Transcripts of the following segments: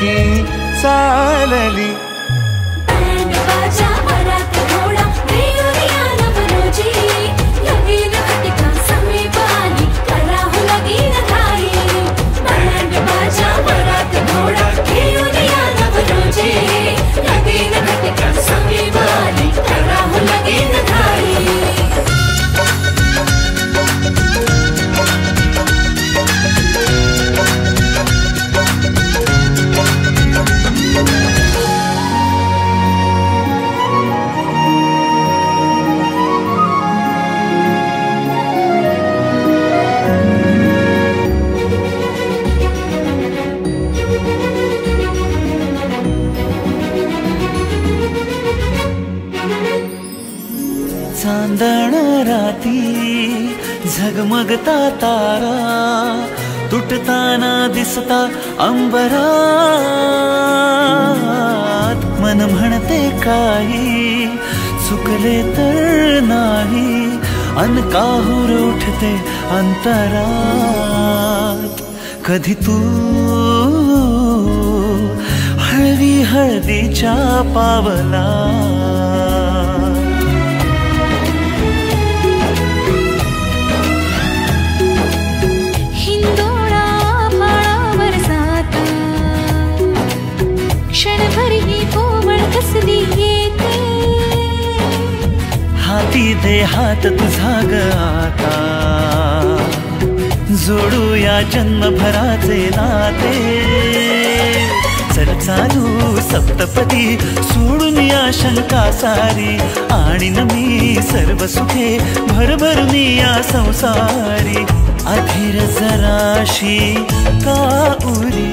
जोगी चालली. चांदण राती झगमगता तारा तुटताना दिसता अंबरात. मन म्हणते काही चुकले तर नाही अन काहूर उठते अंतरात. कधी तू हळवी हळदीच्या पावला हाती दे हात तुझा ग आता जोडूया जन्मभराचे नाते. चल चालू सप्तपदी सोडून या शंका सारी आणि मी सर्व सुखे भरभरून या संसारी. अधीर जराशी का उरी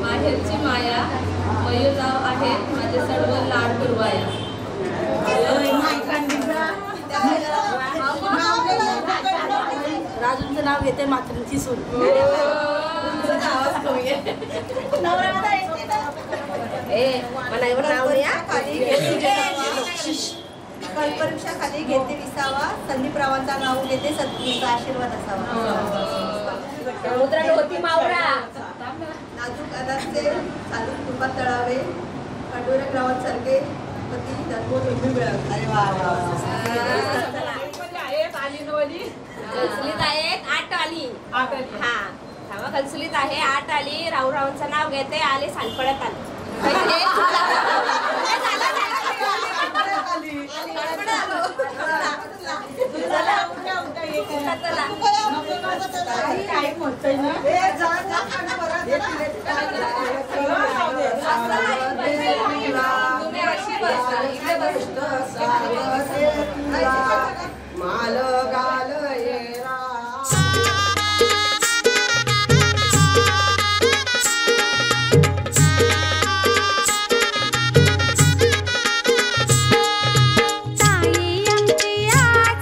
माहेरची माया मयूरराव आहेत माझे सर्व लाड पुरवाया. राजूंचं नाव घेते मातृची सून. परीक्षा खाली घेते विसावा. संदीपरावांचा नाव घेते सत्तीचा आशीर्वाद असावा. होती मावळा नाजूक अदाचे चालू कुटुंबात तळावे. पांडुरंग रावांसारखे पती जन्मोत मिळावे. अरे वा कलसुलीत आहेत 8 आली. हा थांबा कलसुलीत आहे 8 आली. राऊरावांचं नाव घेते आले सांगपड्यात आले. ताई आमची आज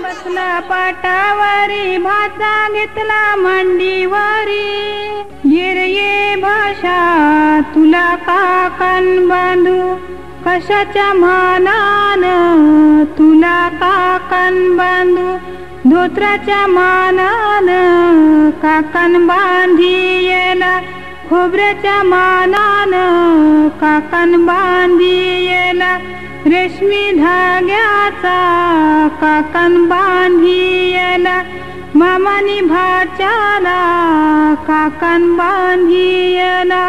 बसला पाटावरी भाचा घेतला मांडीवरी गिरये भाषा तुला काकण बांधू कशाच्या मानान तुला काकण बांधू धोत्राच्या मानान काकण बांधियेला खोबऱ्याच्या मानान काकण बांधियेला रेशमी धाग्याचा काकण बांधियेला मामानी भाच्याला काकण बांधियेला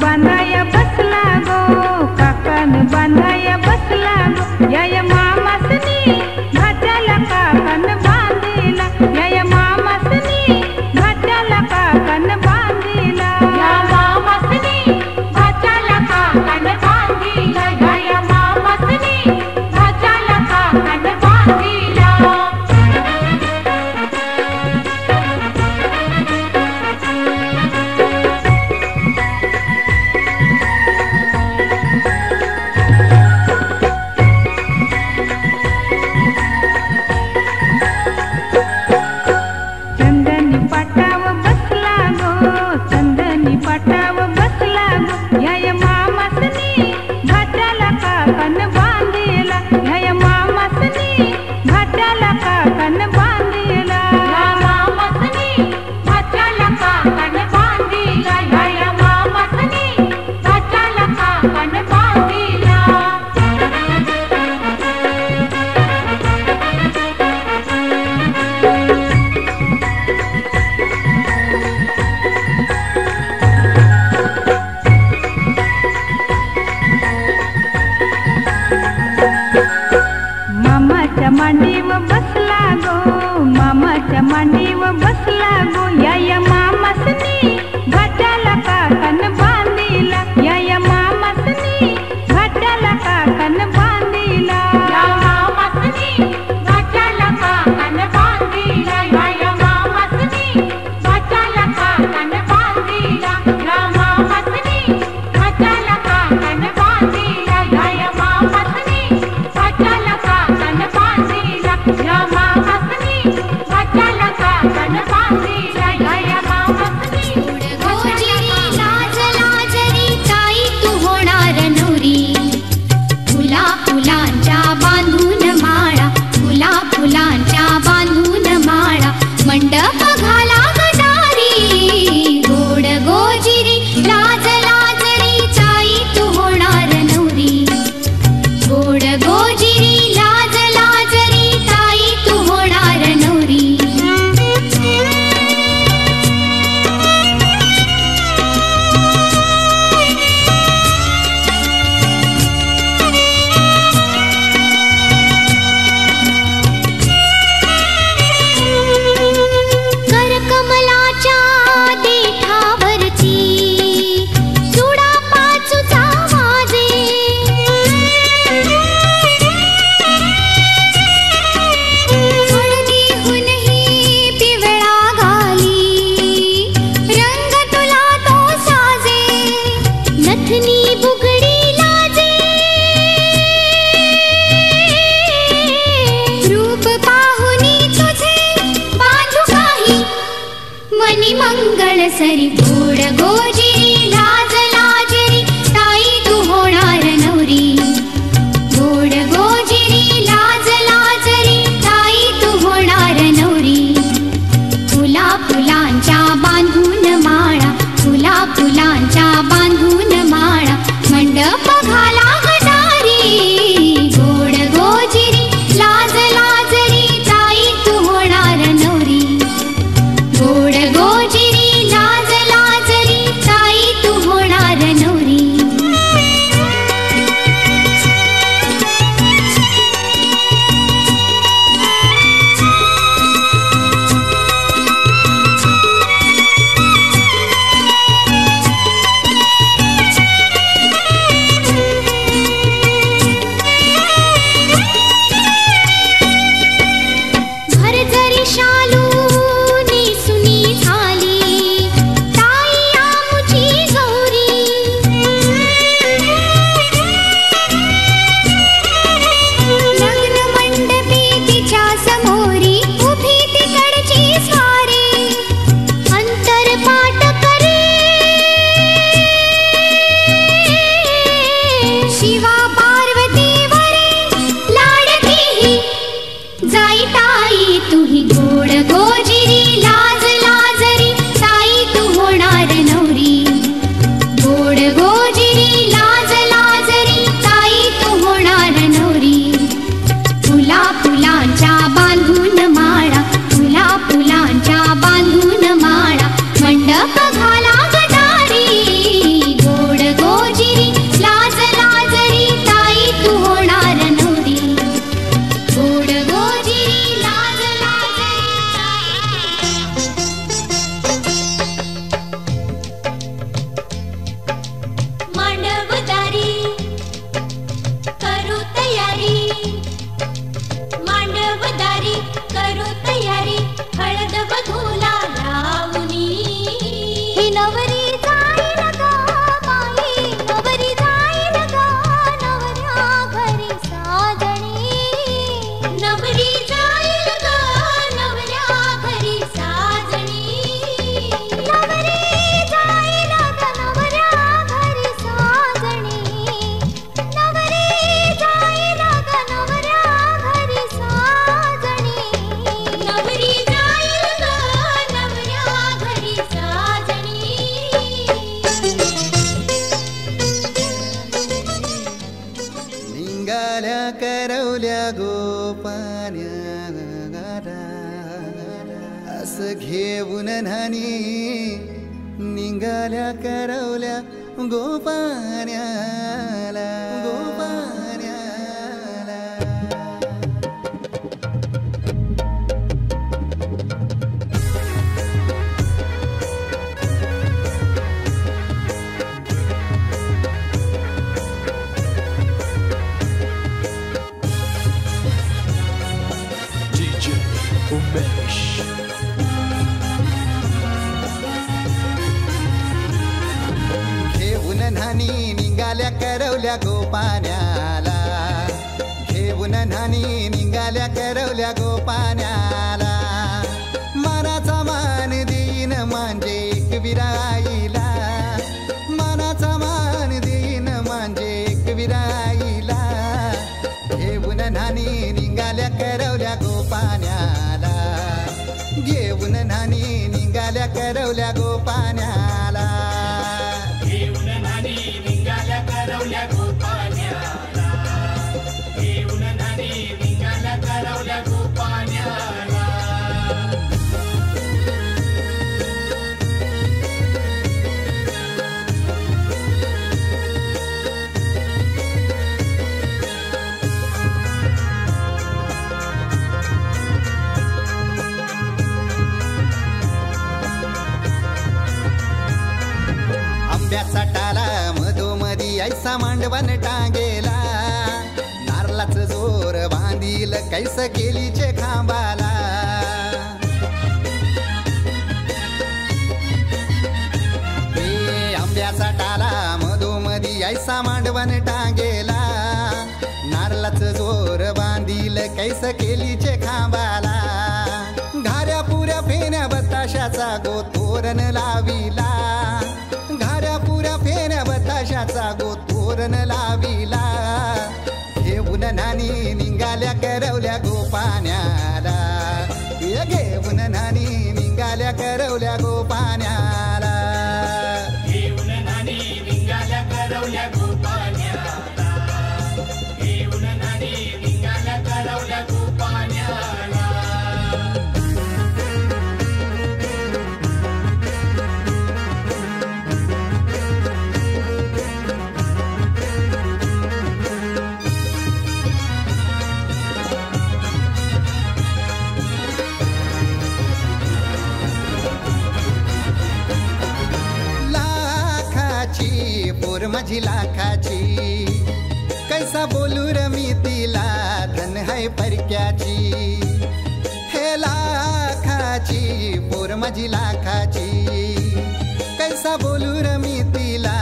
बांधाया बसला गो काकण बांधाया बसला गो या मामासनी भाच्याला काकण बांधिला या मामासनी भाच्याला काकण बांधिला या मामासनी भाच्याला काकण बांधिला या मामासनी भाच्याला काकण बांधिला सरी गोड गोजिरी लाज लाजरी ताई तू होणार नवरी गोड गोजिरी लाज लाजरी ताई तू होणार नवरी फुला फुलांच्या बांधून माळा फुला फुलांच्या बांधून माळा मंडप घाला गटारी गोड गोजिरी लाज लाजरी ताई तू होणार नवरी गोड गोजिरी लाज लाजरी ताई तू ही गोड गोजिरी लाज लाजरी ताई तू होणार नवरी गोड गोजिरी लाज लाजरी ताई तू होणार नवरी फुला फुलांच्या बांधून माळा फुला फुलांच्या बांधून माळा मंडप घाला गटारी गोड गोजिरी लाज लाजरी ताई तू होणार नवरी गोड गोजिरी लाज मांडवदारी करू तयारी मांडवदारी करू तयारी हळद वधूला लावणी ही नवरी जाईल ग बाई नवरी जाईल ग नवऱ्या घरी साजणी नवरी जाईल ग नवऱ्या घरी साजणी नवरी जाईल ग नवऱ्या घरी साजणी नवरी जाईल ग नवऱ्या घरी साजणी नवरी जाईल ग नवऱ्या घरी साजणी निंगाल्या करवल्या गोपान्या असं घेऊन न्हाणी निंगाल्या करवल्या गोपान्याला गोपान्याला DJ Umesh. घेऊन न्हाणी निघाल्या करवल्या गोपान्याला घेऊन न्हाणी निघाल्या करवल्या गोपान्याला मानाचा मान देईन म्हणजे एक विराईला मानाचा मान देईन म्हणजे एक विराईला घेऊन न्हाणी निघाल्या करवल्या गोपान्याला घेऊन न्हाणी निघाल्या करवल्या गोपान्याला घेऊन न्हाणी निघाल्या करवल्या गोपान्याला घेऊन न्हाणी निघाल्या करवल्या गोपान्याला आंब्याचा टाला मधोमधी ऐसा मांडवण टांगेला नारळाच जोर बांधील कैस केलीचे खांबाला हे आंब्याचा टाला मधोमधी ऐसा मांडवण टांगेला नारळाच जोर बांधील कैस केलीचे खांबाला घाऱ्या पुऱ्या फेण्या बताशाचा गोतोरण लाविला घाऱ्या पुऱ्या फेण्या बताशाचा गोतोरण लाविला घेऊन न्हाणी निघाल्या करवल्या गोपान्याला घेऊन न्हाणी निघाल्या करवल्या गोपान्याला घेऊन न्हाणी निघाल्या करवल्या गोपान्याला घेऊन न्हाणी निघाल्या करवल्या गोपान्याला पोर माझी लाखाची कैसा बोलू र मी तिला धन है परक्याची हे लाखाची पोर माझी लाखाची कैसा बोलू र मी तिला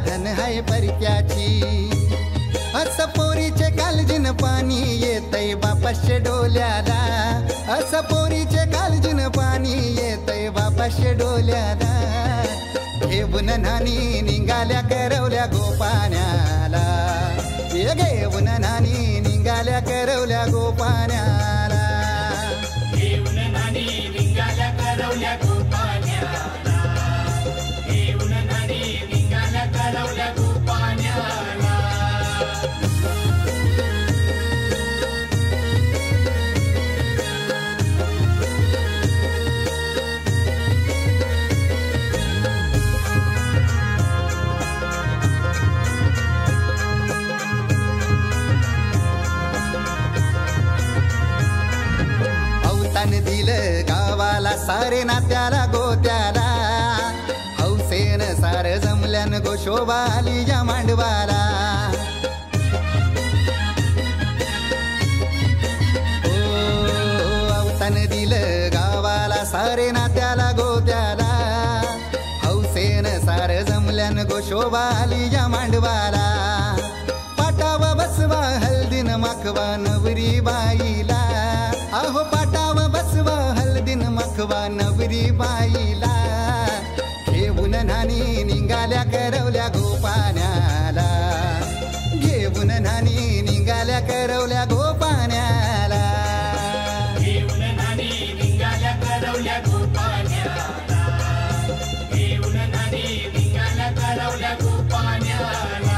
धन है परक्याची अस पोरीचे कालजीन पाणी येतय बापाशे डोल्याला अस पोरीचे कालजीन पाणी येतय बापाशे डोल्याला घेऊन न्हाणी निघाल्या करवल्या गोपान्याला घेऊन न्हाणी निघाल्या करवल्या गोपान्याला दिलं गावाला सारे नात्याला गोत्याला हौसेन सार जमल्यान गो शोभा आली या मांडवाला अवतान दिलं गावाला सारे नात्याला गोत्याला हौसेन सार जमल्यान गो शोभा आली या मांडवाला पाटाव बसवा हल्दीन माखवा नवरी बाईला अहो पाटाव बसवा हल्दीन माखवा नवरी बाईला घेऊन नानी निघाल्या करवल्या गोपाण्याला घेऊन नानी निघाल्या करवल्या गोपाण्याला घेऊन नानी निघाल्या करवल्या गोपाण्याला घेऊन नानी निघाल्या करवल्या गोपाण्याला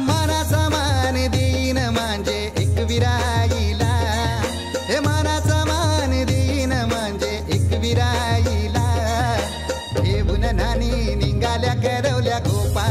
मानाचा मान देईन म्हणजे एक विराईला हे मानाचा मान देईन म्हणजे एक विराईला घेऊन नानी निघाल्या करवल्या गोपा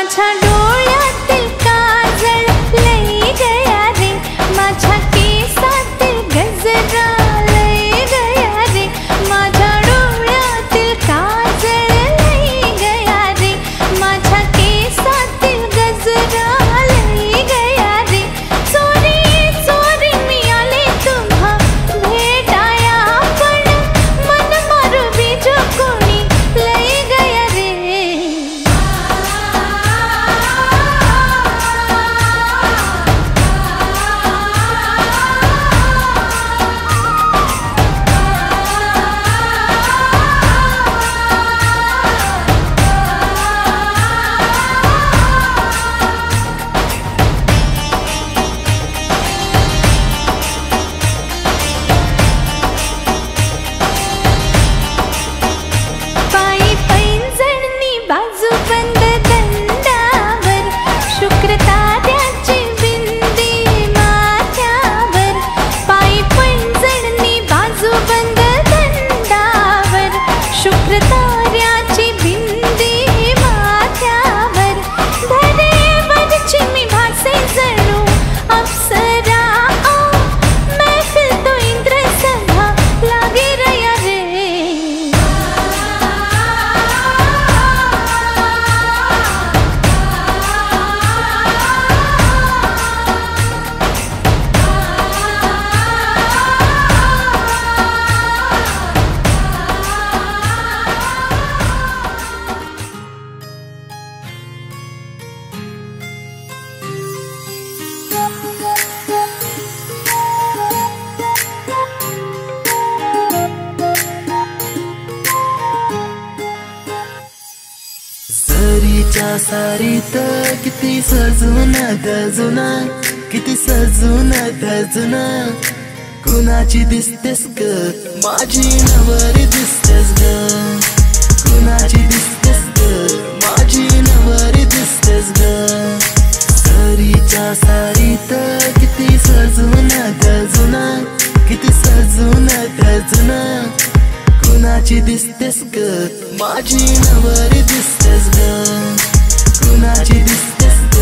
माझ्या डोळ्यातील काजळ लई गया रे, माझ्या केसातील गजरा लई गया रे, माझ्या डोळ्यातील काजळ लई गया रे, माझ्या केसातील गजरा लई गया रे, चोरी चोरी मी आले तुम्हा भेटाया, पण मन मारू बीजो कोणी लई गया रे. पायी पैंजणनी बाजूबंद दंडावर, शुक्र ताऱ्याची बिंदी माथ्यावर, पायी पैंजणनी बाजूबंद दंडावर, शुक्र ताऱ्याची बिंदी माथ्यावर, धरेवरची मी भासे जणू अप्सरा, महफिल तो इंद्र सभा लागे रया रे. सरीच्या सारीत किती सजून गजुना, किती सजून गजुना, कुणाची दिसतेस ग माझी नवरी दिसतेस ग, कुणाची दिसतेस ग माझी नवरी दिसतेस ग. सरीच्या सारीत किती सजून गजुना, किती सजून गजुना, कुणाची दिसतेस ग माझी नवरी दिसतेस ग, कुणाची दिसतेस ग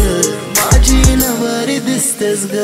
माझी नवरी दिसतेस ग.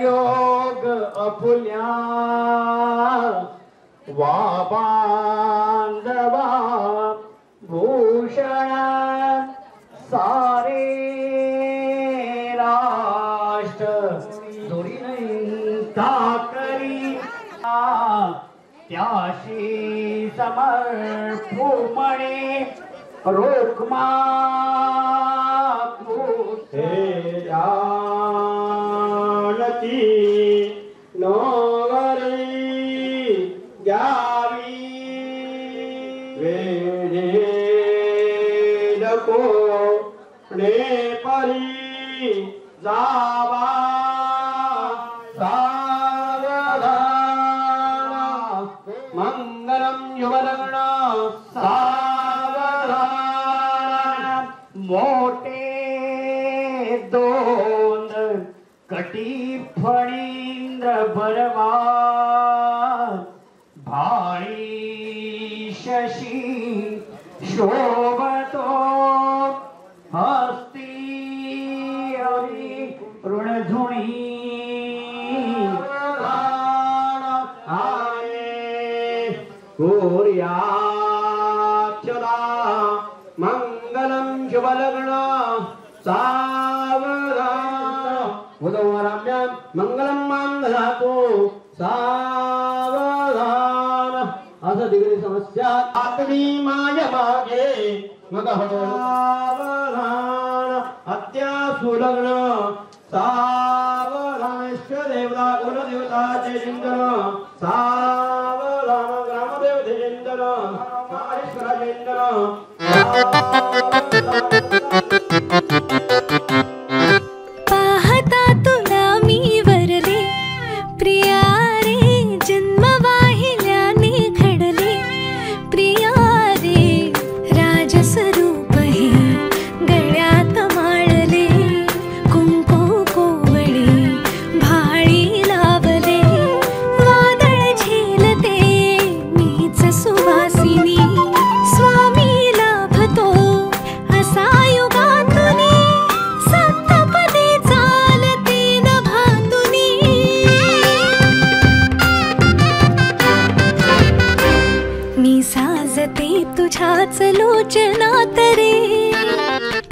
योग अपुल्या वा बांधवा भूषण सारे राष्ट्र जोडी करी त्याशी समर्पू म्हणे रोखमा हे जानती नवरी द्यावी वेणे नको ने परी जावा सावधान मंगलम युवलग्न सावधान मोठे दोन कटी फणींद्र बरवा भाळी शशी शोभतो हस्ती हरी ऋणधुणी कोर्याचला मंगलम शुभलग्न सावधान उदवराम्यां मंगलम मांगलातो सावधान असं दिगरी समस्या आत्मी माय मागे मग सावधान हत्या सुलग्न सावधान देवता कुलदेवताचे चिंतन सावधान ग्रामदेवते चिंतन महारेश्वराचे चिंतन पाहता तुला मी वरले प्रिया रे जन्म वाहिल्याने घडले प्रिया रे राजस्वरूप हे गळ्यात माळले कुंकू कोवळे भाळी लावले वादळ झेलते मीच सुवासिनी स्वामी लाभतो असा युगातुनी सप्तपदी चालते नभातुनी मी साजते तुझ्याच लोचनात रे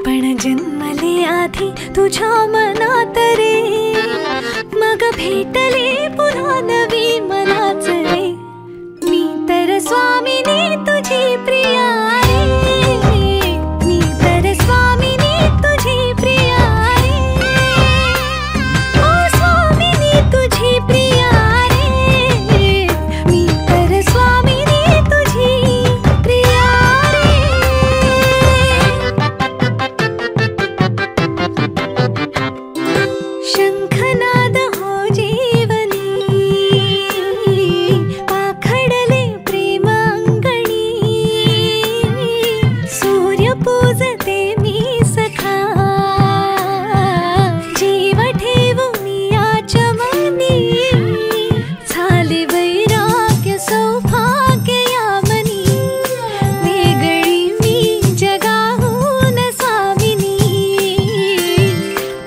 पण जन्मले आधी तुझ्या मनात रे मग भेटले पुन्हा नवी मनाच रे मी तर स्वामिनी तुझी प्रिया रे मी तर स्वामिनी तुझी प्रिया रे ओ स्वामिनी तुझी प्रिया रे मी तर स्वामिनी तुझी प्रिया रे शंखनाद हो जीवनी पाखडले प्रेम अंगणी सूर्य पूजते मी सखा जीव ठेवून या चमनी झाले वैराग्य सौभाग्य यामनी वेगळी मी जगाहून स्वामिनी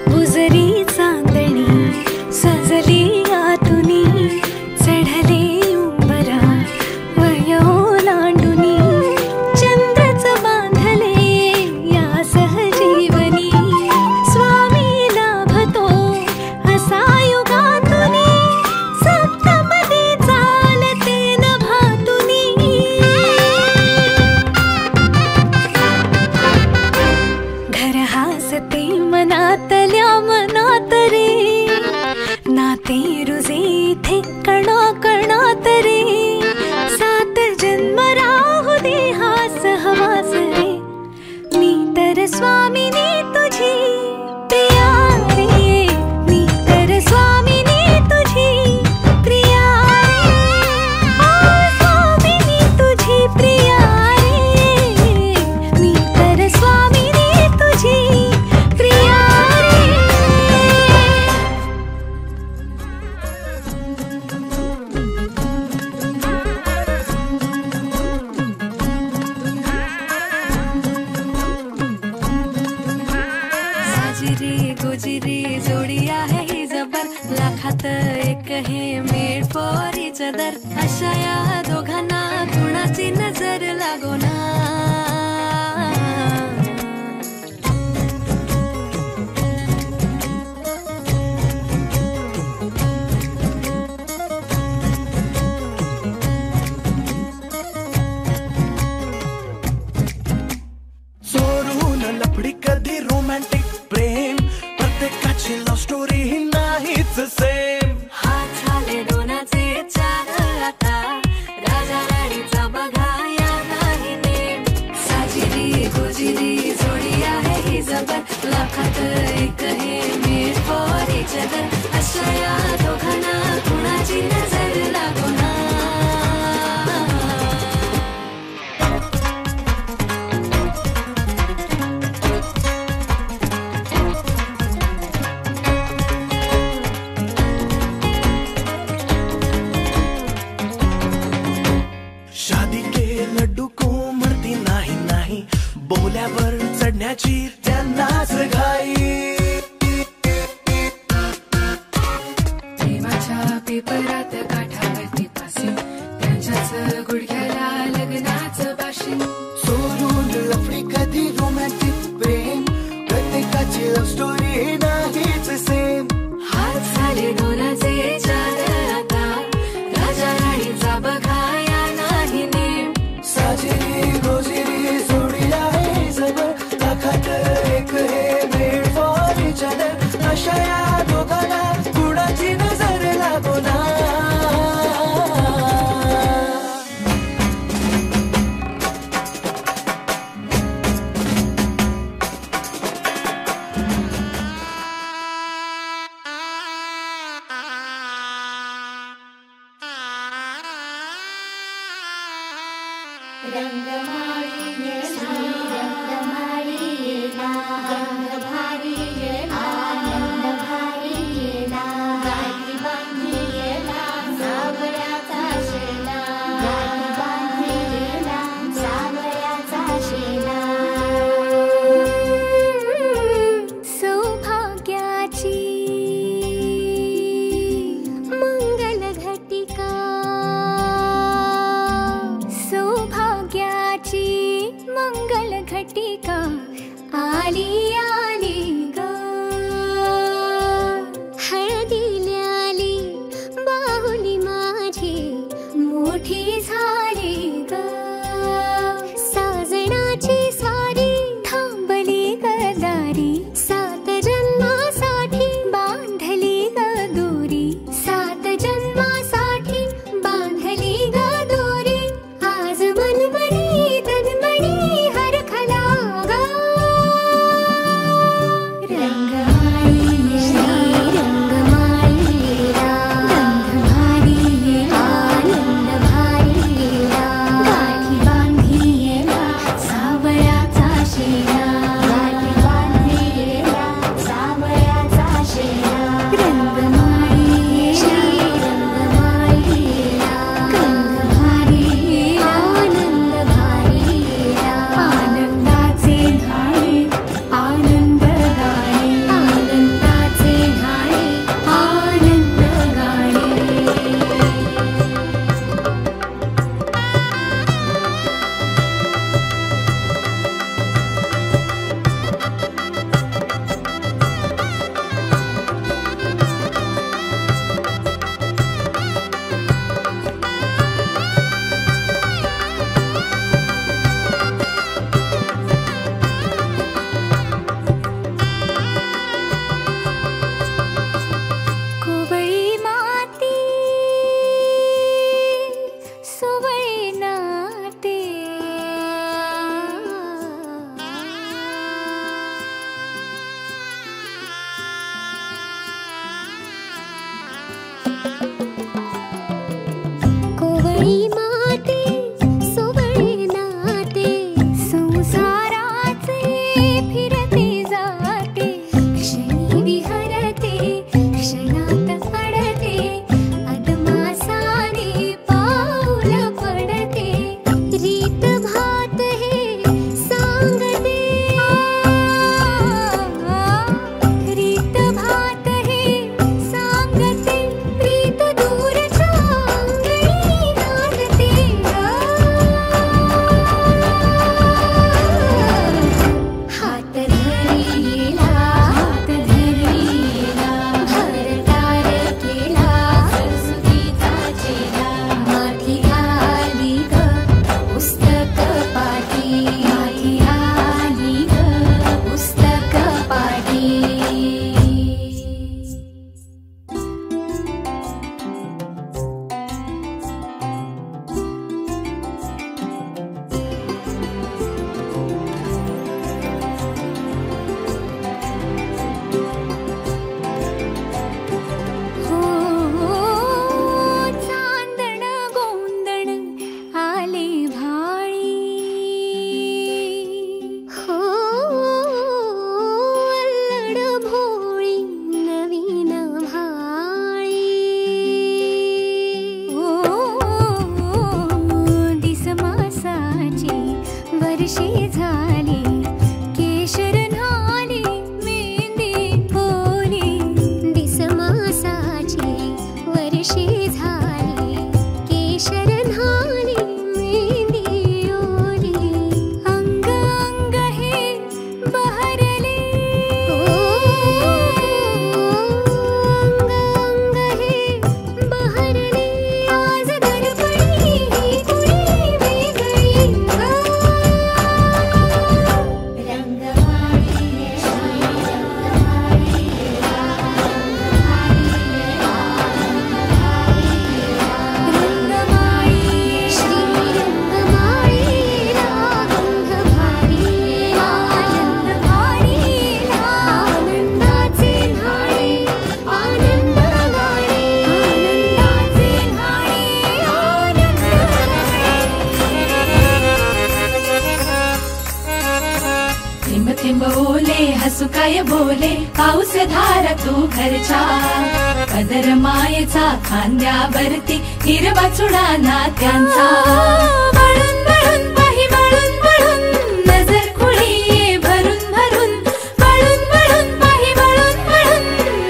बुजरी चांदणी सजली आतुनी चढले उंबरा वयो लांडुनी चंद्रच बांधले या सहजीवनी स्वामी लाभतो असा युगातुनी सप्तपदी चालते नभातुनी घर हासते मनातल्या मनात रे नाते रुजे इथे कणा कणात रे सात जन्म राहू दे हा सहवास रे मी तर स्वामिनी तुझी प्रिया रे मी तर स्वामिनी तुझी प्रिया रे ओ स्वामिनी तुझी प्रिया रे मी तर स्वामिनी तुझी प्रिया रे एक हे मेड फॉर इच अदर. अशा या दोघांना कुणाची नजर लागो ना. चोरून लफडी कधी रोमॅन्टिक प्रेम प्रत्येकाची लव्ह स्टोरी ही नाहीच सेम. हात झाले दोनाचे चार आता राजा राणीचा बघा या नाही नेम. साजिरी गोजिरी जोडी आहे ही जबर लाखात एक हे मेड फॉर इच अदर. अशा या दोघांना कुणाची नजर लागो ना. शादी के लड्डू को मरती नाही नाही बोल्यावर चढण्याची त्यांनाच घाई. प्रेमाच्या पेपरात काठावरती फाशी त्यांच्याच गुडघ्याला लग्नाचं भाषण. सोडून लफडी कधी रोमॅन्टिक प्रेम प्रत्येकाची लव्ह स्टोरी नाहीच सेम. हात झाले दोनाचे चार आता राजा राणीचा बघा या नाही नेम. साजिरी गोजिरी जोडी आहे जबर लाखात एक हे मेड फॉर इच अदर. अशा या दोघांना कुणाची नजर लागो ना. सौभाग्याची मंगल घटिका. सौभाग्याची मंगल घटिका आली आली ग. तुळशी झाली केशर न्हाली मेहंदी ओली अंग अंग हे बहरले अंग अंग हे बहरले आज दर्पणी ही कुणी वेगळी थेंब थेंब ओले हसू काय बोले पाऊस धारा तू घरच्या पदर मायेचा खांद्यावरती हिरवा चुडा नात्यांचा वळून वळून पाही वळून वळून नजर खुळी भरून भरून वळून वळून पाही वळून वळून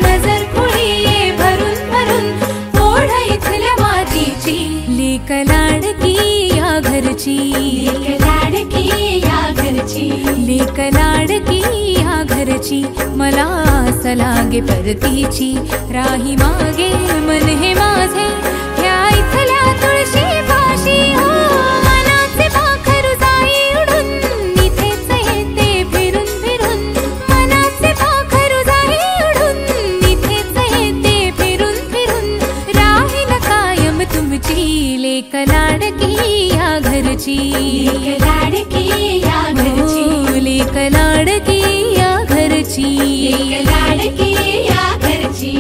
नजर खुळी भरून भरून ओढ इथल्या मातीची लेक लाडकी या घरची लेक लाडकी या घरची लेक लाडकी या घरची मला आस लागे परतीची राही मागे मन हे माझे ह्या इथल्या तुळशी पाशी हो मनाचे पाखरू जाई उडून इथेच येते फिरून फिरून मनाचे पाखरू जाई उडून इथेच येते फिरून फिरून राहील कायम तुमची लेक लाडकी या घरची लेक लाडकी या घरची लेक लाडकी या घरची लेक लाडकी या घरची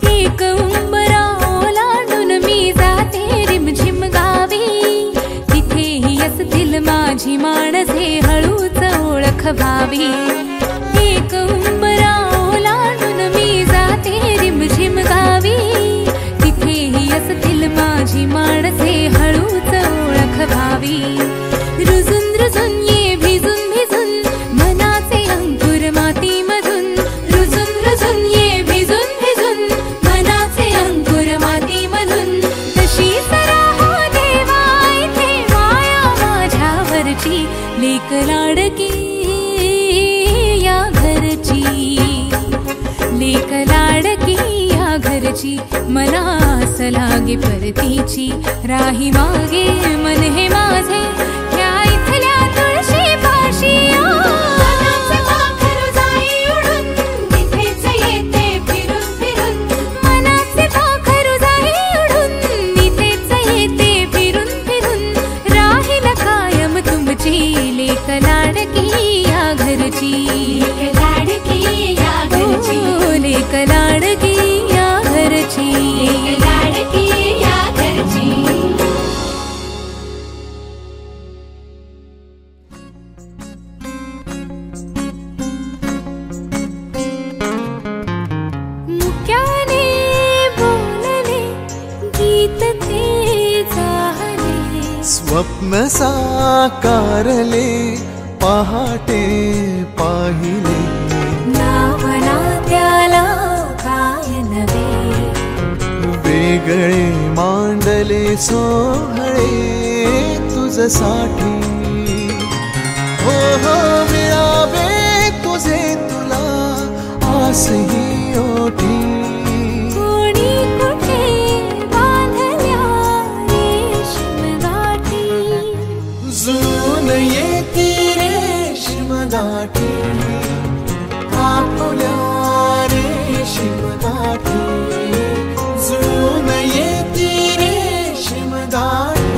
एक उंबरा ओलांडून मी जाते रिमझिम गावी तिथेही असतील माझी माणसे हळूच ओळख व्हावी एक उंबरा ओलांडून मी जाते रिमझिम गावी तिथेही असतील माझी माणसे हळूच ओळख व्हावी रुजून रुजून ये भिजून भिजून मनाचे अंकुर मातीमधून रुजून रुजून ये भिजून भिजून मनाचे अंकुर मातीमधून तशीच राहो देवा इथे माया माझ्यावरची लेक लाडकी या घरची लेक लाडकी या घरची मला आस लागे परतीची राही मागे मन हे माझे ह्या इथल्या तुळशी पाशी मनाचे पाखरू जाई उडून तिथेच येते फिरून फिरून मनाचे पाखरू जाई उडून इथेच येते फिरून फिरून राहील कायम तुमची लेक लाडकी या घरची लेक लाडकी या घरची लेक लाडकी या घरची लेक लाडकी या घरची मुक्याने बोलले गीत ते झाले स्वप्न साकारले पहाटे पाहिले नावना त्याला काय नवे वेगळे मांडले सोहळे तुझसाठी हो हो मिळावे तुझे तुला आसही ओठी कोणी कुठे बांधल्या रेशीम गाठी जुळून येती रेशीम गाठी आपुल्या रेशीम गाठी जुळून येती रेशीम गाठी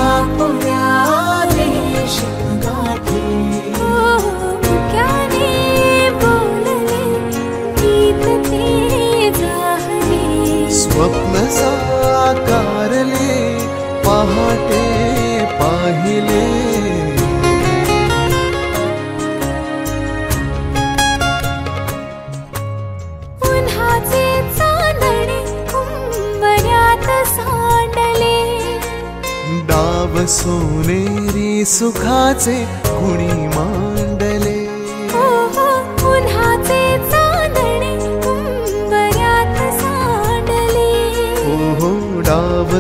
आपुल्या रेशीम गाठी मुक्याने बोलले गीत ते झाले स्वप्न साकारले पहाटे पाहिले उन्हाचे चांदणे उंबऱ्यात सांडले सोनेरी सुखाचे कुणी मांडले ओ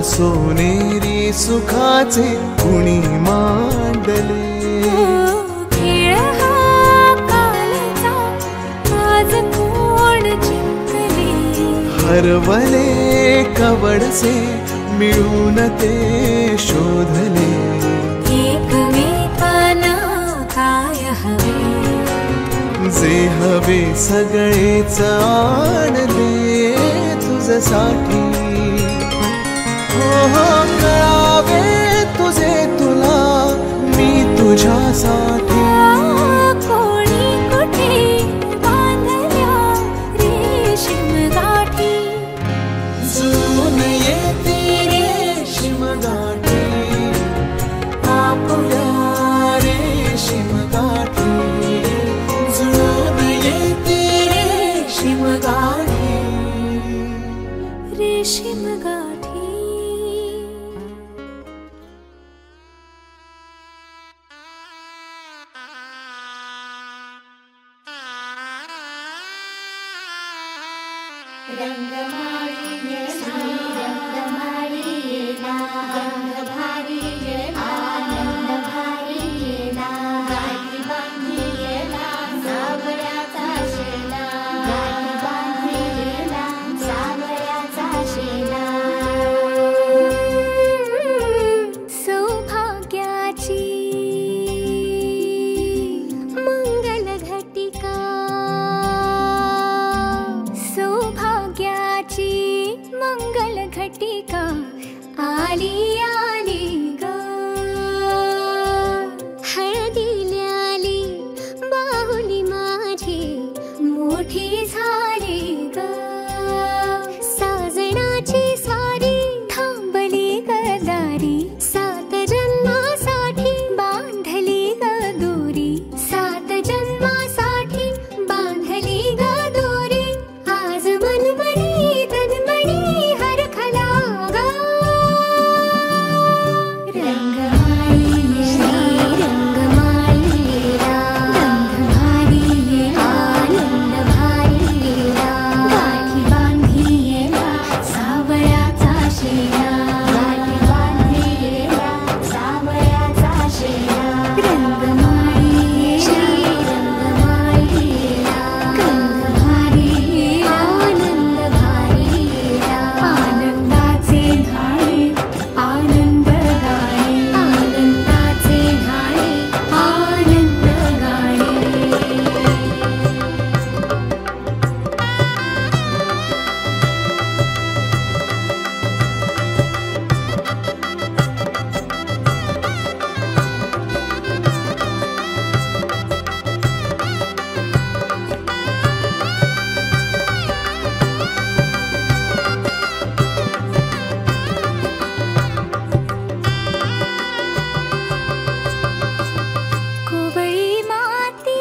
सोनेरी सुखाचे कुणी मांडले. खेळ हा कालचा आज कोण जिंकले. हरवले कवडसे मिळून ते शोधले. एकमेकांना काय हवे जे हवे सगळेच आणले तुझ्यासाठी. हो कळावे तुझे तुला मी तुझ्यासाठी. कोणी कुठे बांधल्या रेशीम गाठी. जुळून येते रेशीम गाठी आपुल्या रेशीम गाठी. जुळून येते रेशीम गाठी. रेशीम गाठी. सौभाग्याची मंगल घटिका. सौभाग्याची मंगल घटिका आली आली ग. हळदीला आली बाहुली माझी मोठी झाली ग. साजणाची स्वारी थांबली गदारी. 7 जन्मासाठी बांधली ग दोरी. 7 जन्मासाठी बांधली ग दोरी. आज मनमणी तन्मणी हरखला ग. रंगमाळी रंगमाळी रंग भारी आनंद भारी. गाठी बांधी सावळ्याचा शेणा. गाठी बांधी सावळ्याचा शेणा. रंगमाळी रंगमाळी रंग भारी आनंद भारी. आनंदाचे धाळे आनंद गाणे. आनंदाचे धाळे आनंद गाणे. कोवळी माती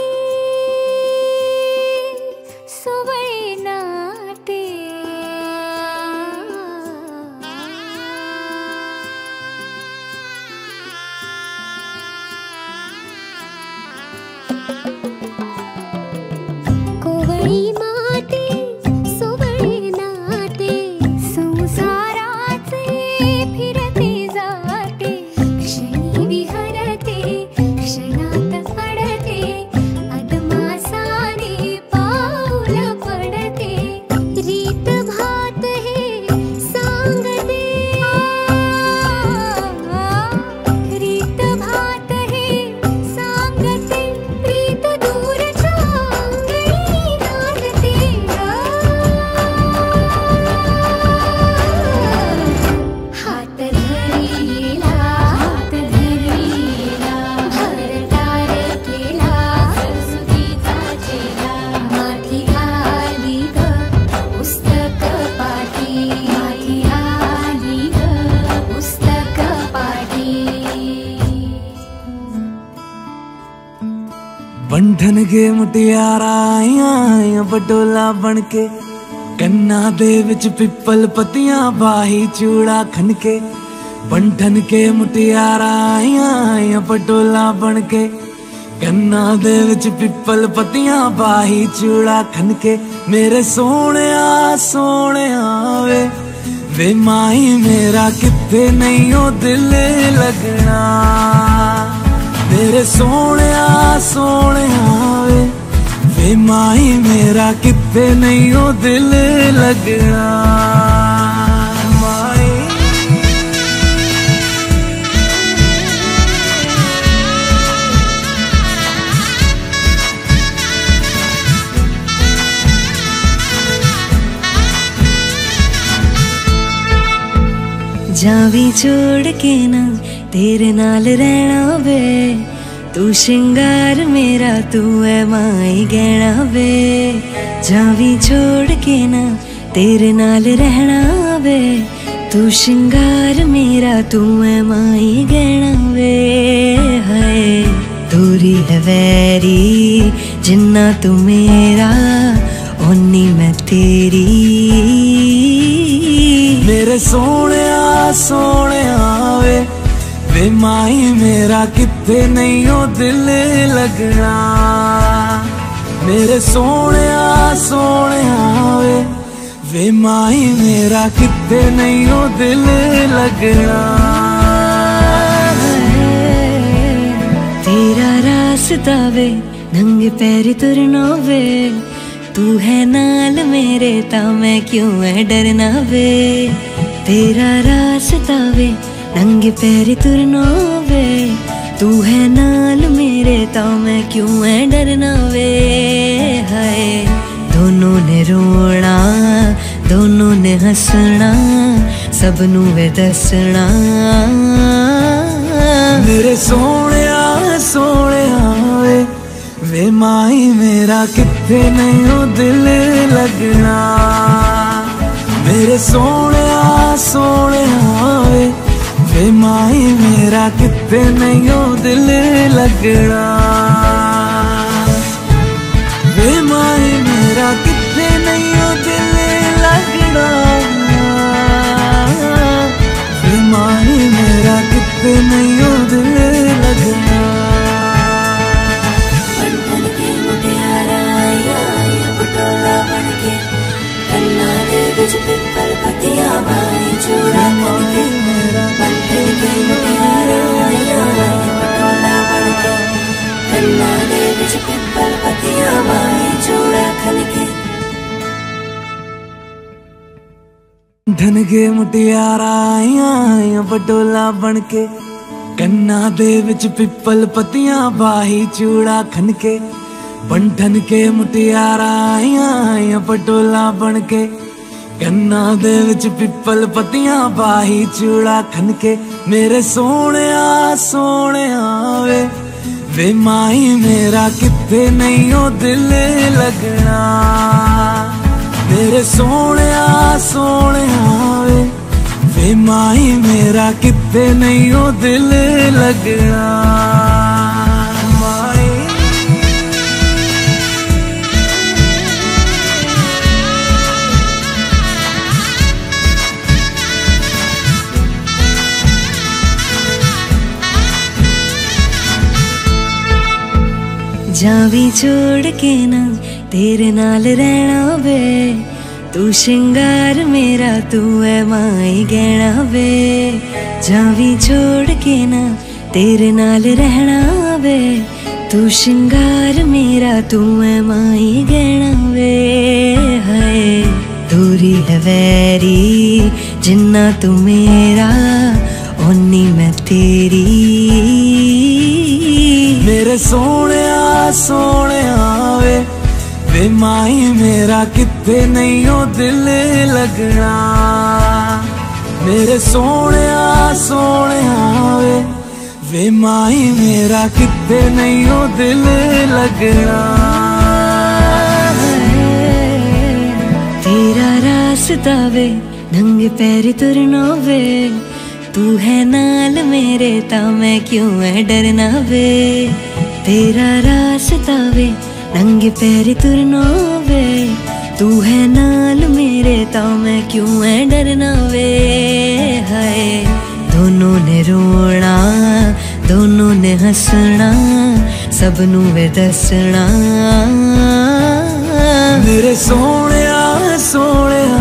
सोवळी नाते. कोवळी माती सोवळी नाते. संसाराचे फिरते जाते. क्षणी विहरते क्षणात पडते. अदमासाने पाऊल पडते. रीत भात हे सांगते. रीत भात हे सांगते. प्रीत दूरच्या अंगणी नांदते. हात धरीला हात धरीला भरतार केला सरस्वतीचा चेला. माथी आली ग पुस्तक पाठी. माथी आली ग पुस्तक पाठी. बंधन के मुटियारा आया बटोला बनके. कन्ना दे विच पिपल पतियां बाही चूड़ा खनके. बंधन के मुटियारा आया बटोला बनके. कन्ना दे विच पिपल पतियां बाही चूड़ा खनके. मेरे सोहणिया सोहणिया वे वे माई मेरा किथे नहीं ओ दिल लगना मेरे सोहणिया सोहणिया वे माई मेरा किथे नहीं ओ दिल लगना माई जावी छोड़ के ना तेरे नाल रहना वे तू श्रृंगार मेरा तू है माई गहना वे जावी छोड़ के ना तेरे नाल रहना वे तू श्रृंगार मेरा तू है माई गहना वे हाय दूरी है वैरी जिन्ना तू मेरा ओनी मैं तेरी मेरे सोहणिया सोहणिया वे माई मेरा किथे नहीं ओ दिल लगना मेरे सोहणिया सोहणिया वे माई मेरा किथे नहीं ओ दिल लगना तेरा रास्ता वे नंगे पैरी तुरना वे तू है नाल मेरे ता मैं क्यों है डरना वे तेरा रास्ता वे नंगे पैरी तुरना वे तू है नाल मेरे ता मैं क्यों है डरना वे हाय दोनों ने रोना दोनों ने हंसना सबनू वे दसना मेरे सोहणिया सोहणिया वे माई मेरा किथे नहीं ओ दिल लगना मेरे सोहणिया सोहणिया वे माई मेरा किथे नहीं ओ दिल लगना वे माई मेरा किथे नहीं ओ दिल लगना वे माई मेरा किथे नहीं ओ दिल लगना पिपल पतिया बाई चूड़ा खनके बंधन के मुटियारा पटोला बनके कन्ना दे बिच पिपल पतिया बाई चूड़ा खनके धन के मुटियारा आया पटोला बनके कन्ना दे विच पिपल पतियां बाही चूड़ा खनके बंठन के मुटियारा आया पटोला बनके कन्ना दे विच पिपल पतियां बाही चूड़ा खनके मेरे सोहणिया सोहणिया वे माई मेरा किथे नहीं ओ दिल लगना मेरे सोहणिया सोहणिया वे माई मेरा किथे नहीं ओ दिल लगना जावी छोड़ के ना तेरे नाल रहना वे तू श्रृंगार मेरा तू है माई गहना वे जावी छोड़ के ना तेरे नाल रहना वे तू श्रृंगार मेरा तू है माई गहना वे हाय दूरी है वैरी जिन्ना तू मेरा ओनी मैं तेरी मेरे सोहणिया सोहणिया वे माई मेरा किथे नहीं ओ दिल लगना मेरे सोहणिया सोहणिया वे माई मेरा किथे नहीं ओ दिल लगना तेरा रास्ता वे नंगे पैरी तुरना वे तू है नाल मेरे ता मैं क्यों है डरना वे तेरा रास्ता वे नंगे पैरी तुरना वे तू है नाल मेरे ता मैं क्यों है डरना वे हाय दोनों ने रोना दोनों ने हंसना सबनू वे दसना मेरे सोहणिया सोहणिया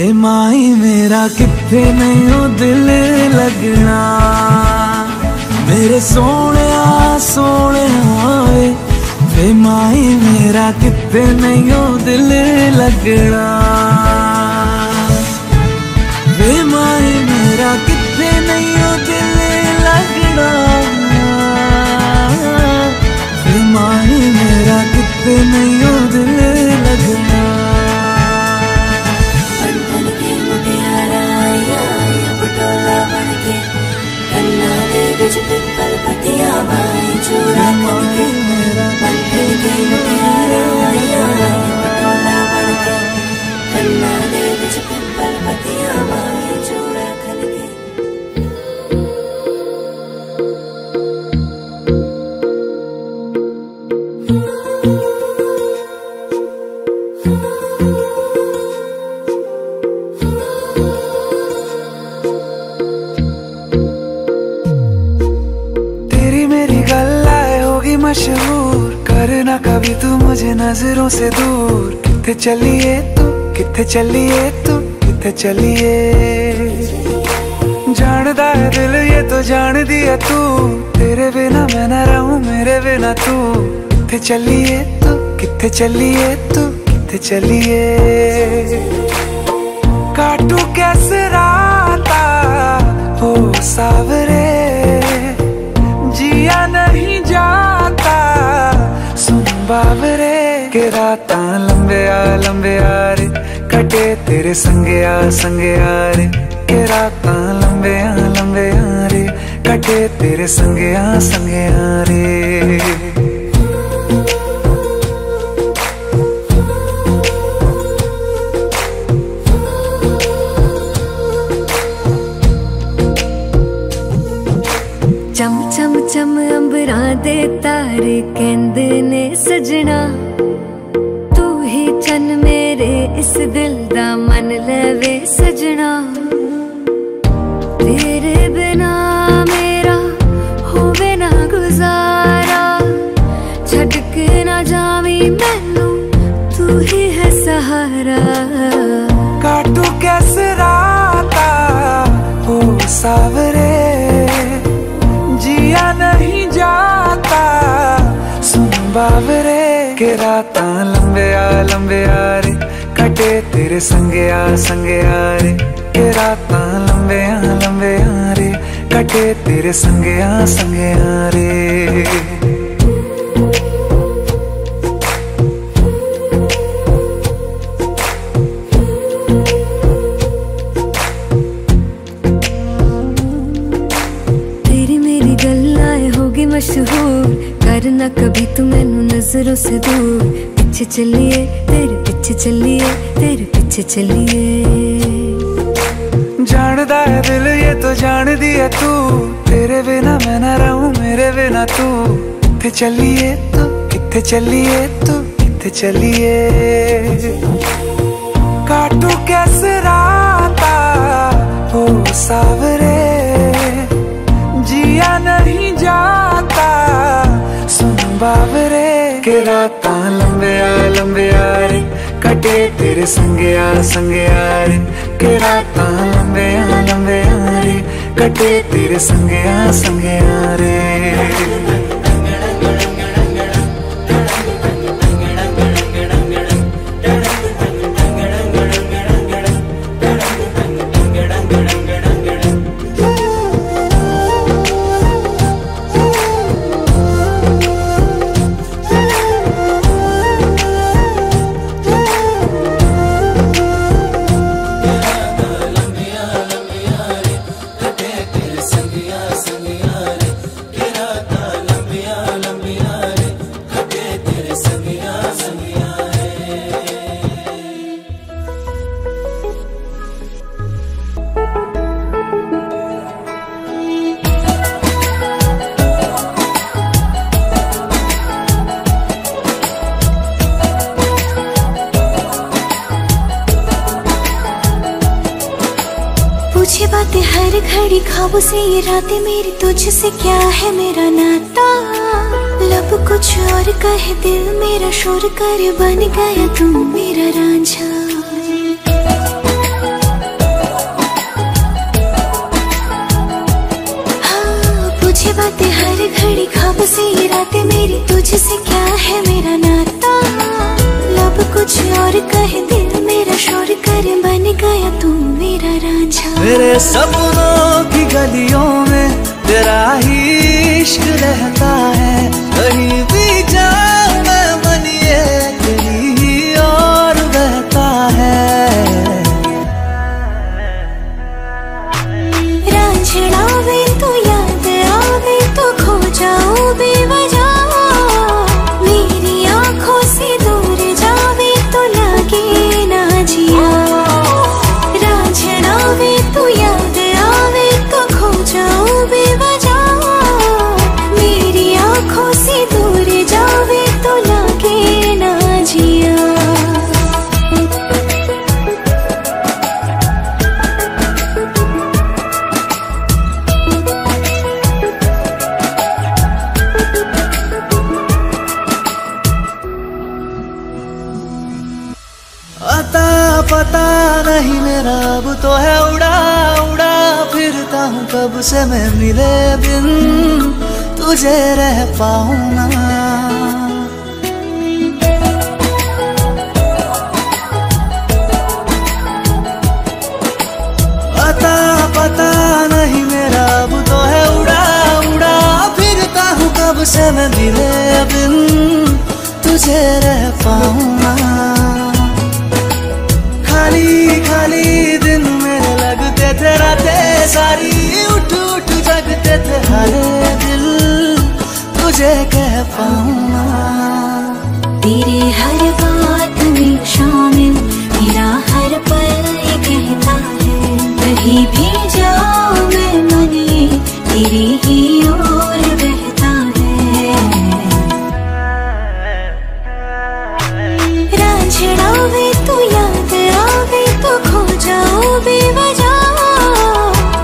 वे माई मेरा किथे नहीं हो दिल लगना, मेरे सोने सोने वे माई मेरा किथे नहीं हो दिल लगना, वे माई मेरा किथे नहीं हो दिल लगना, वे माई मेरा किथे नहीं हो दिल लगना। पिपल पतिया बाई चूड़ा करके बंधन के मुटियारा पटोला बनके कन्ना दे बिच पिपल पतिया बाई चूड़ा करके। मशहूर करना कभी तू मुझे नजरों से दूर, किथे चलिए तू किथे चलिए तू किथे चलिए, जानदा है दिल ये तो जान दिया तू, तेरे बिना मैं न रहूं मेरे बिना तू, किथे चलिए तू किथे चलिए तू किथे चलिए, काटू कैसे राता हो सावरे, जिया नहीं जाता सुन बाबरे, के रात लंबे आ रे कटे तेरे संगे आ रे, के रात लंबे आ रे कटे तेरे संगे आ रे। चम चम चम अंबरां दे तारे कहंदे ने सजना, तू ही चन मेरे इस दिल दा मन लवे सजना, तेरे बिना मेरा होवे ना गुजारा, छड़ के ना जावी मैनू तू ही है सहारा, काटू कैसे राता हो सावरे, जिया नहीं जाता सुन बाबरे, के रात लंबे आ रे कटे तेरे संगे आ रे, के रात लंबे आ रे कटे तेरे संगे आ रे। मशहूर करना कभी तू मैनू नजरों से दूर, पीछे चलिए तेरे पीछे चलिए तेरे पीछे चलिए, जानदा है दिल ये तो जान दिया तू, तेरे बिना मैं न रहूं मेरे बिना तू, किथे चलिए तू किथे चलिए तू किथे चलिए, काटू कैसे राता हो सावरे, जिया नहीं जाता सुन बाबरे, के रात लंबे आ रे कटे तेरे संगे आ रे, के रात लंबे आ रे कटे तेरे संगे आ रे। पूछे बातें हर घड़ी ख्वाबों से, ये रातें मेरी तुझसे क्या है मेरा नाता, लब कुछ और कहे दिल मेरा शोर कर, बन गया तू मेरा रांझा। बातें हर घड़ी, ख्वाब से ये रातें मेरी, तुझसे क्या है मेरा नाता। लब कुछ और कहे, दिल मेरा शोर करे, बन गया तू मेरा रांझा। मेरे सपनों की गलियों में तेरा ही इश्क रहता है, कहीं भी जाऊं मैं मन ये तेरी ही और बहता है। रांझना वे तो याद आवे तो खो जाऊं बेवजह, मेरी आंखों से दूर जावे तो लगे ना जिया। रांझना वे तो याद आवे तो खो जाऊं बेवजह, मेरी आंखों से दूर जावे तो लगे ना जिया। अता पता नहीं मेरा अब तो है उड़ा उड़ा फिरता हूँ, कब से मैं मिले बिन तुझे रह पाऊँ ना। अता पता नहीं मेरा अब तो है उड़ा उड़ा फिरता हूँ, कब से मैं मिले बिन तुझे रह पाऊँ ना। खाली खाली दिन मेरे लगते थे, रातें सारी उठ उठ जगते थे, हरे दिल तुझे कह पाऊँ ना। तेरे हर बात में शामिल मेरा हर पल ये कहता है, कहीं भी जाऊं मैं मन ये तेरी ही ओर बहता है। रांझना वे तू याद आवे तो खो जाऊं बेवजह,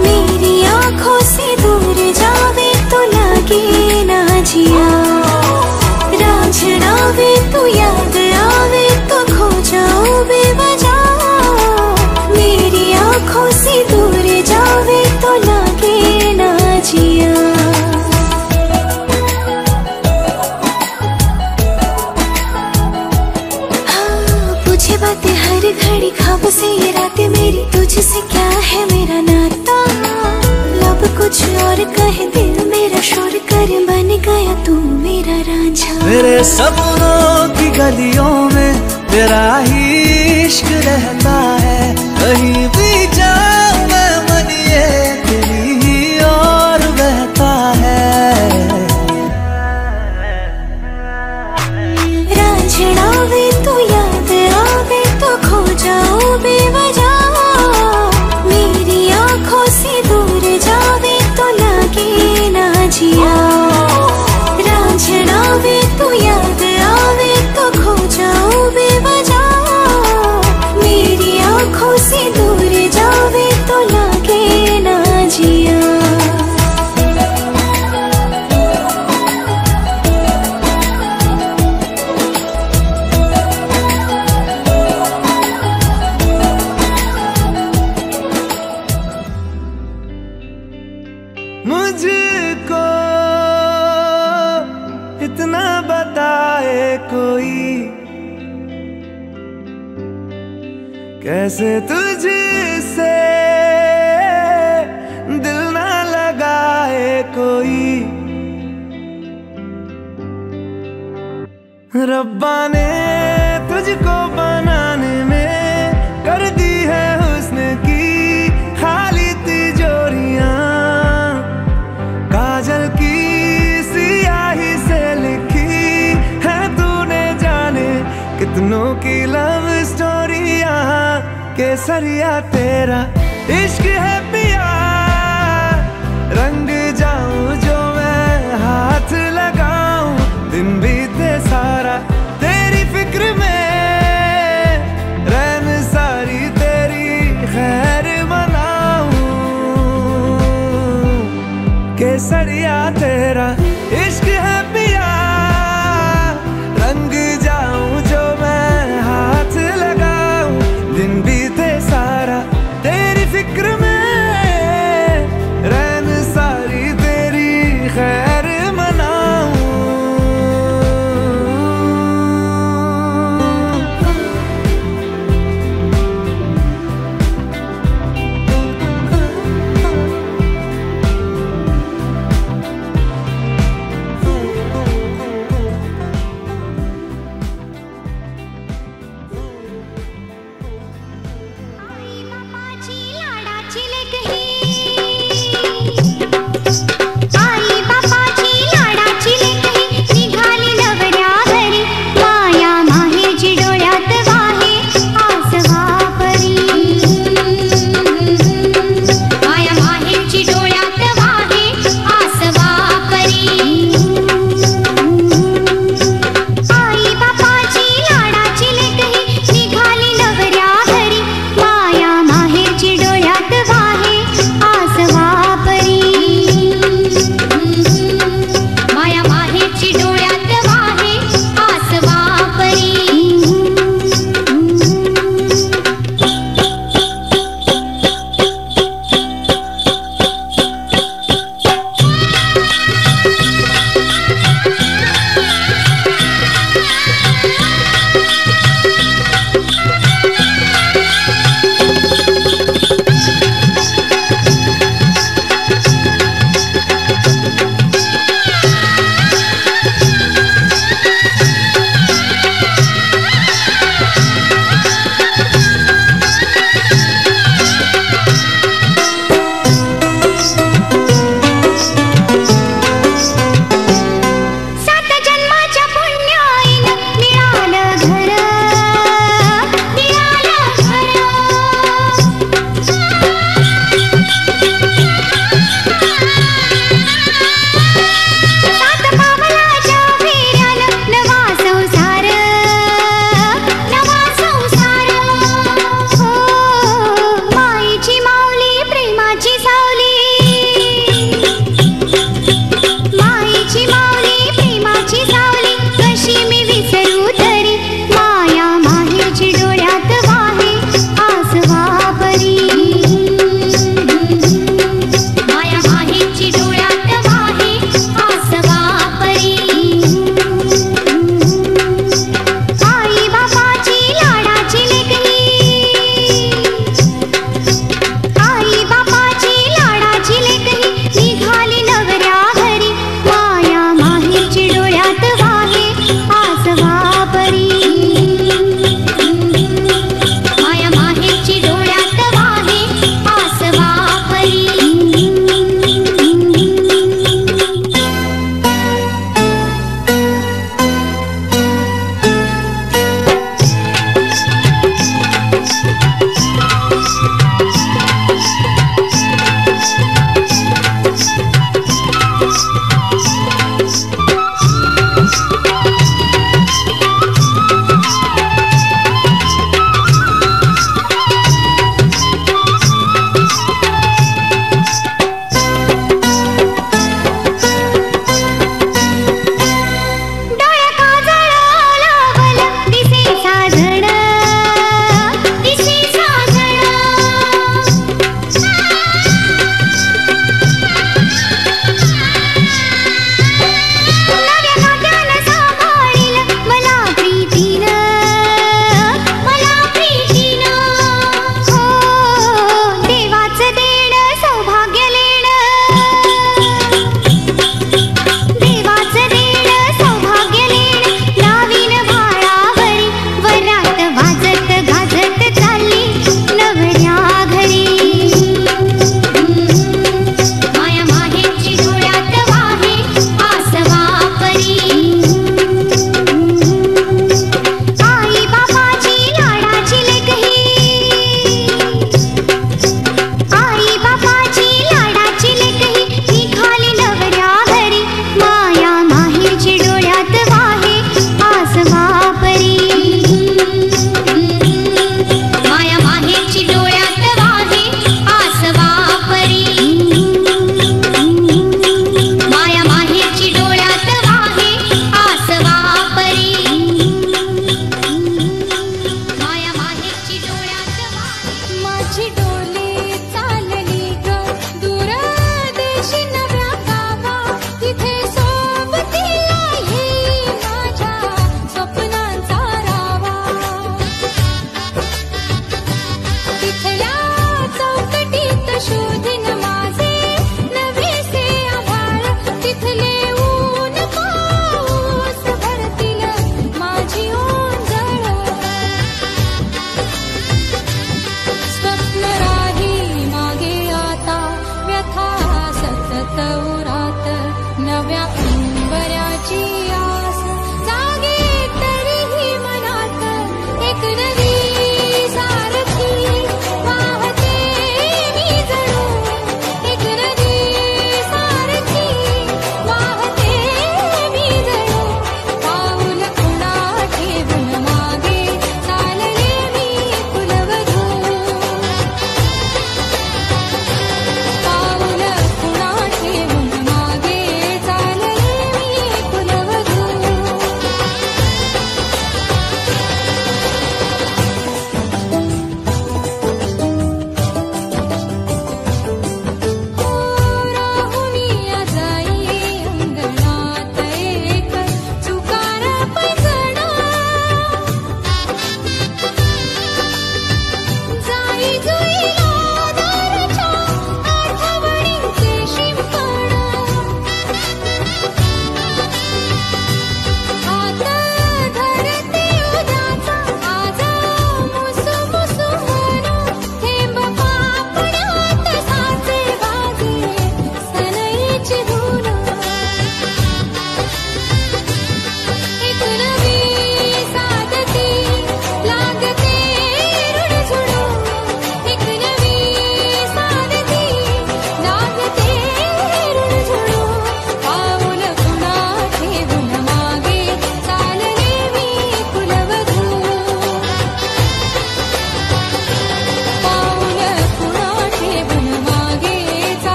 मेरी आंखों से दूर जावे तो लगे ना जिया। रांझना वे तू याद आवे तो खो जाऊं बेवजह, मेरी आंखों से दूर जावे तो लगे ना जिया। पूछे बातें हर घड़ी, ख्वाब से ये रातें मेरी, तुझसे क्या है मेरा नाता। लब कुछ और कहे, दिल मेरा शोर करे, बन गया तू मेरा रांझा। मेरे सपनों की गलियों में तेरा ही इश्क रहता है, कहीं भी जाऊं मैं मन ये तेरी ही और बहता है। रांझना वे तो याद आवे तो खो जाऊं बेवजह, मेरी आंखों से दूर जावे तो लगे ना जिया। रांझना वे तो याद आवे तो खो जाऊं बेवजह, मेरी आंखों से दूर जावे तो लगे ना जिया। मुझको इतना बताए कोई, कैसे तुझसे दिल ना लगाए कोई। रब्बा ने तुझको बनाने में कर दी है हुस्न की खाली तिजोरियां, काजल की सियाही से लिखी है तूने जाने कितनों की लव स्टोरियां। केसरिया तेरा इश्क है पिया, रंग जाऊं जो मैं हाथ लगाऊं, दिन बीते सारा